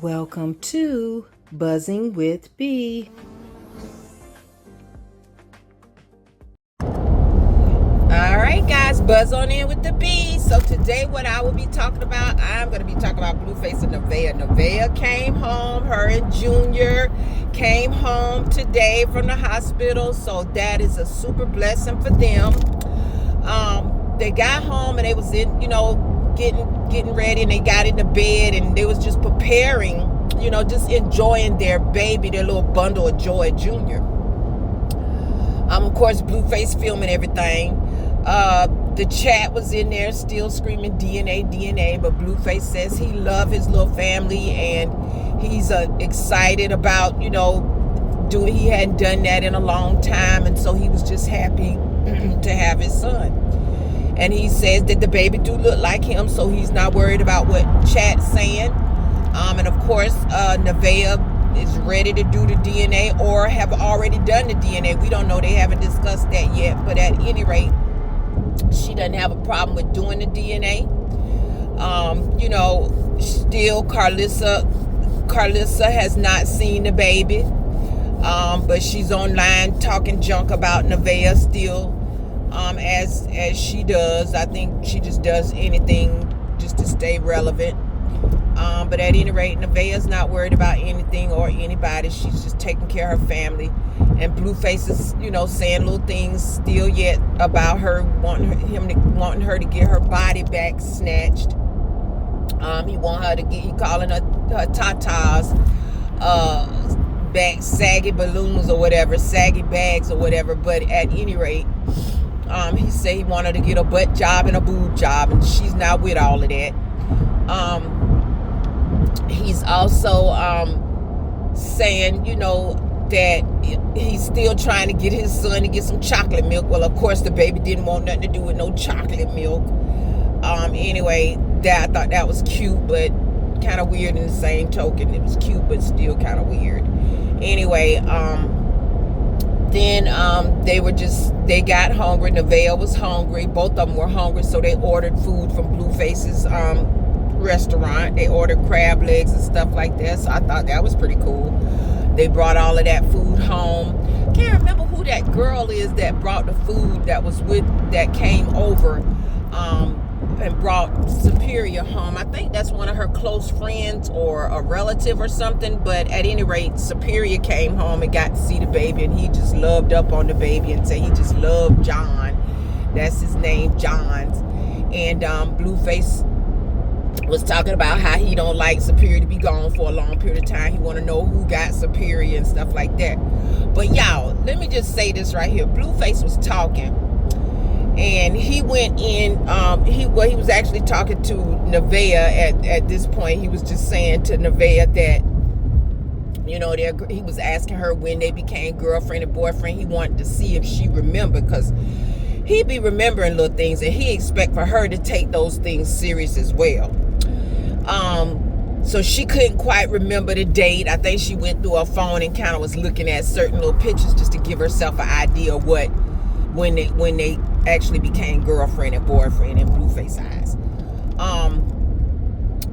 Welcome to Buzzing with B. All right, guys, buzz on in with the B. So today what I will be talking about, I'm going to be talking about Blueface and Nevaeh. Nevaeh came home, her and Junior came home today from the hospital. So that is a super blessing for them. They got home and they was in, getting ready, and they got into bed and they was just preparing, just enjoying their baby, their little bundle of joy, Junior. Of course, Blueface filming everything. The chat was in there still screaming DNA, DNA, but Blueface says he loves his little family and he's excited about, he hadn't done that in a long time, and so he was just happy to have his son. And he says that the baby do look like him, so he's not worried about what chat's saying. And of course, Nevaeh is ready to do the DNA or have already done the DNA. We don't know. They haven't discussed that yet. But at any rate, she doesn't have a problem with doing the DNA. Still Carlissa has not seen the baby. But she's online talking junk about Nevaeh still. As she does. I think she just does anything just to stay relevant. But at any rate, Nevaeh's not worried about anything or anybody. She's just taking care of her family. And Blueface is, saying little things still yet about her, wanting her to get her body back snatched. He calling her tatas, back, saggy balloons or whatever, saggy bags or whatever. But at any rate, he said he wanted to get a butt job and a boob job, and she's not with all of that. He's also saying, that he's still trying to get his son to get some chocolate milk. Well, of course, the baby didn't want nothing to do with no chocolate milk. Anyway, I thought that was cute, but kind of weird in the same token. It was cute, but still kind of weird. Anyway, then they got hungry. Nevaeh was hungry. Both of them were hungry, so they ordered food from Blueface's restaurant. They ordered crab legs and stuff like that, so I thought that was pretty cool. They brought all of that food home. Can't remember who that girl is that brought the food that came over and brought Superior home. I think that's one of her close friends or a relative or something. But at any rate, Superior came home and got to see the baby, and he just loved up on the baby and said he just loved John. That's his name, John's. And Blueface was talking about how he don't like Superior to be gone for a long period of time. He want to know who got Superior and stuff like that. But y'all, let me just say this right here. Blueface was talking, and he went in. He was actually talking to Nevaeh at this point. He was just saying to Nevaeh that, he was asking her when they became girlfriend and boyfriend. He wanted to see if she remembered, because he be remembering little things, and he expect for her to take those things serious as well. So she couldn't quite remember the date. I think she went through her phone and kind of was looking at certain little pictures just to give herself an idea of when they actually became girlfriend and boyfriend in Blueface's eyes.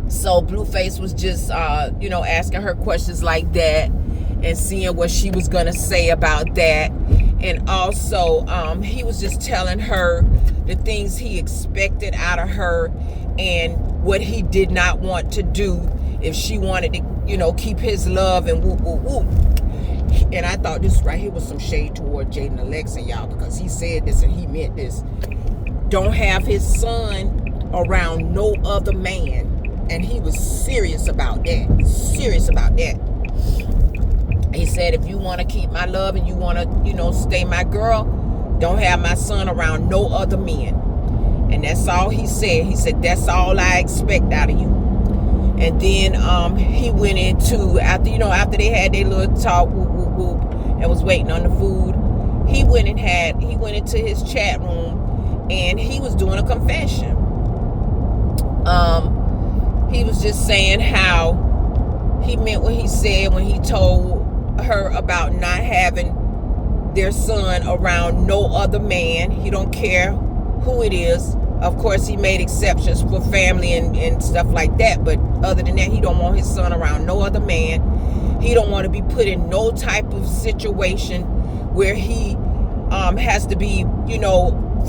So Blueface was just asking her questions like that and seeing what she was gonna say about that. And also he was just telling her the things he expected out of her and what he did not want to do if she wanted to, keep his love and whoop, whoop, whoop. And I thought this right here was some shade toward Jaden Alexa, y'all, because he said this and he meant this. Don't have his son around no other man. And he was serious about that. Serious about that. He said, if you want to keep my love and you want to, stay my girl, don't have my son around no other men. And that's all he said. He said, that's all I expect out of you. And then he went into, after they had their little talk, whoop, whoop, whoop, and was waiting on the food, he went into his chat room and he was doing a confession. He was just saying how he meant what he said when he told her about not having their son around no other man. He don't care who it is. Of course, he made exceptions for family and stuff like that. But other than that, he don't want his son around no other man. He don't want to be put in no type of situation where he has to be,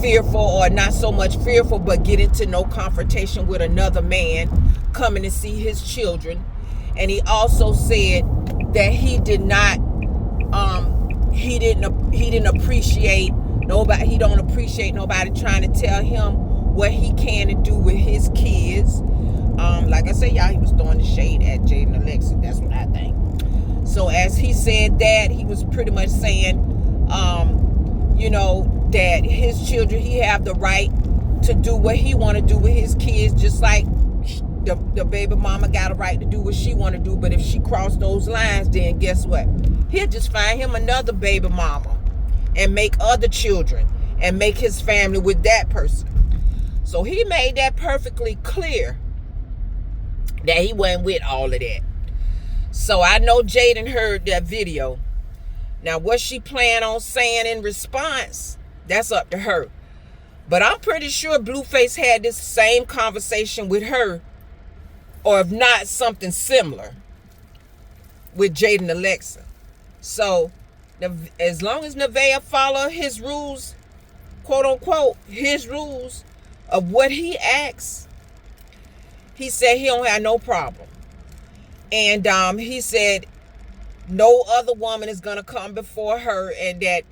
fearful, or not so much fearful, but get into no confrontation with another man coming to see his children. And he also said that he didn't appreciate nobody. He don't appreciate nobody trying to tell him what he can and do with his kids. Like I said, y'all, he was throwing the shade at Jade and Alexa. That's what I think. So as he said that, he was pretty much saying, that his children, he have the right to do what he want to do with his kids, just like the baby mama got a right to do what she want to do. But if she crossed those lines, then guess what? He'll just find him another baby mama and make other children and make his family with that person. So he made that perfectly clear that he wasn't with all of that. So I know Jaden heard that video. Now, what she planned on saying in response, that's up to her. But I'm pretty sure Blueface had this same conversation with her, or if not, something similar with Jaden and Alexa. So as long as Nevaeh follow his rules, quote unquote, his rules of what he asks, he said he don't have no problem. And he said no other woman is gonna come before her, and that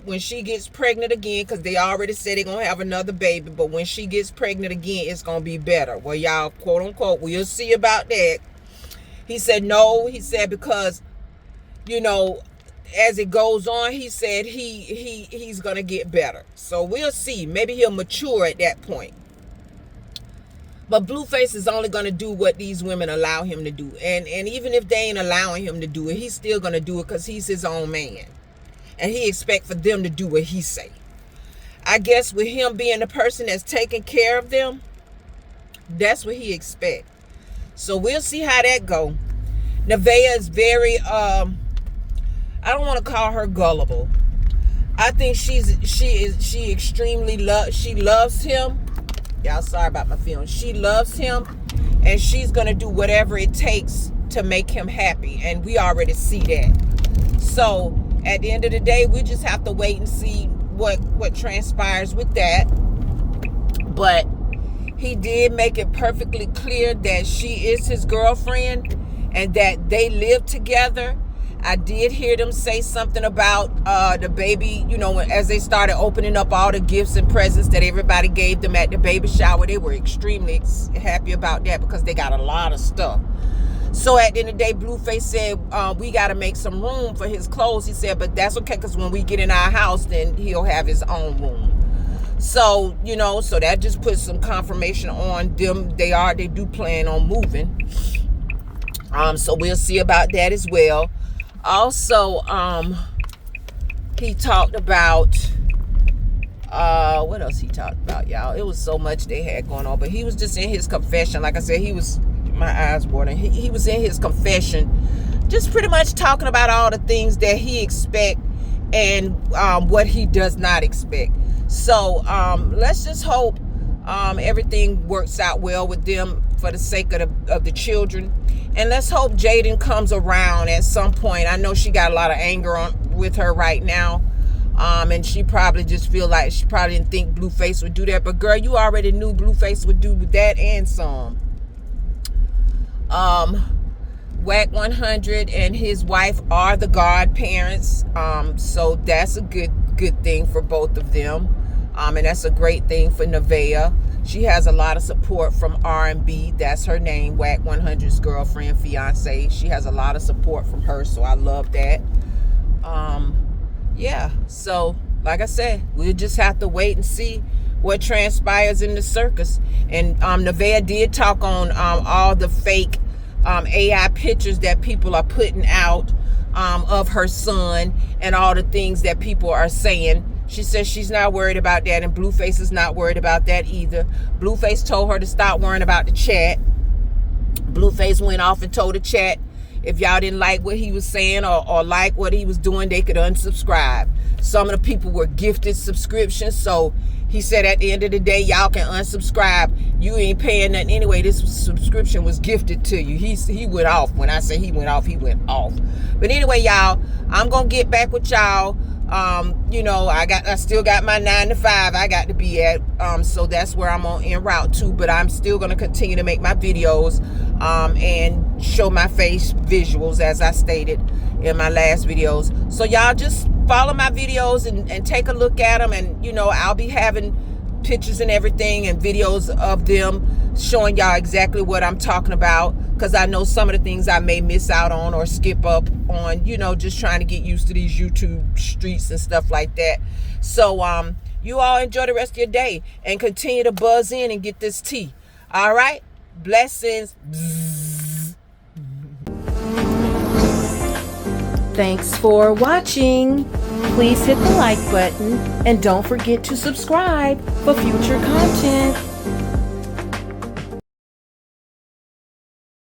when she gets pregnant again, because they already said they're gonna have another baby, but when she gets pregnant again, it's gonna be better. Well, y'all, quote unquote, we'll see about that. He said no. He said because, as it goes on, he said he's gonna get better. So we'll see. Maybe he'll mature at that point. But Blueface is only going to do what these women allow him to do. And even if they ain't allowing him to do it, he's still going to do it because he's his own man. And he expect for them to do what he say. I guess with him being the person that's taking care of them, that's what he expect. So we'll see how that go. Nevaeh is very, I don't want to call her gullible. I think she extremely loves him. Y'all, sorry about my feelings. She loves him, and she's going to do whatever it takes to make him happy. And we already see that. So at the end of the day, we just have to wait and see what transpires with that. But he did make it perfectly clear that she is his girlfriend and that they live together. I did hear them say something about the baby, as they started opening up all the gifts and presents that everybody gave them at the baby shower. They were extremely happy about that because they got a lot of stuff. So at the end of the day, Blueface said, we got to make some room for his clothes. He said, but that's okay, because when we get in our house, then he'll have his own room. So, so that just puts some confirmation on them. They do plan on moving. So we'll see about that as well. Also, he talked about, what else he talked about, y'all? It was so much they had going on, but he was just in his confession. Like I said, my eyes watering. He was in his confession, just pretty much talking about all the things that he expect and what he does not expect. So, let's just hope everything works out well with them for the sake of the children. And let's hope Jaden comes around at some point. I know she got a lot of anger with her right now. And she probably just feel like she probably didn't think Blueface would do that. But girl, you already knew Blueface would do that and some. Wack 100 and his wife are the godparents. So that's a good thing for both of them. And that's a great thing for Nevaeh. She has a lot of support from R&B. That's her name, Wack 100's girlfriend, fiance. She has a lot of support from her, so I love that. Yeah, so like I said, we'll just have to wait and see what transpires in the circus. And Nevaeh did talk on all the fake AI pictures that people are putting out of her son and all the things that people are saying. She says she's not worried about that, and Blueface is not worried about that either. Blueface told her to stop worrying about the chat. Blueface went off and told the chat, If y'all didn't like what he was saying or like what he was doing, they could unsubscribe. Some of the people were gifted subscriptions, so he said at the end of the day, y'all can unsubscribe. You ain't paying nothing anyway. This subscription was gifted to you. He went off. When I say he went off, he went off. But anyway, y'all, I'm gonna get back with y'all. I still got my 9 to 5 I got to be at, so that's where I'm on en route to, but I'm still going to continue to make my videos and show my face visuals as I stated in my last videos. So y'all just follow my videos and take a look at them, and I'll be having pictures and everything and videos of them showing y'all exactly what I'm talking about, because I know some of the things I may miss out on or skip up on, just trying to get used to these YouTube streets and stuff like that. So you all enjoy the rest of your day and continue to buzz in and get this tea. All right, blessings. Thanks for watching. Please hit the like button and don't forget to subscribe for future content.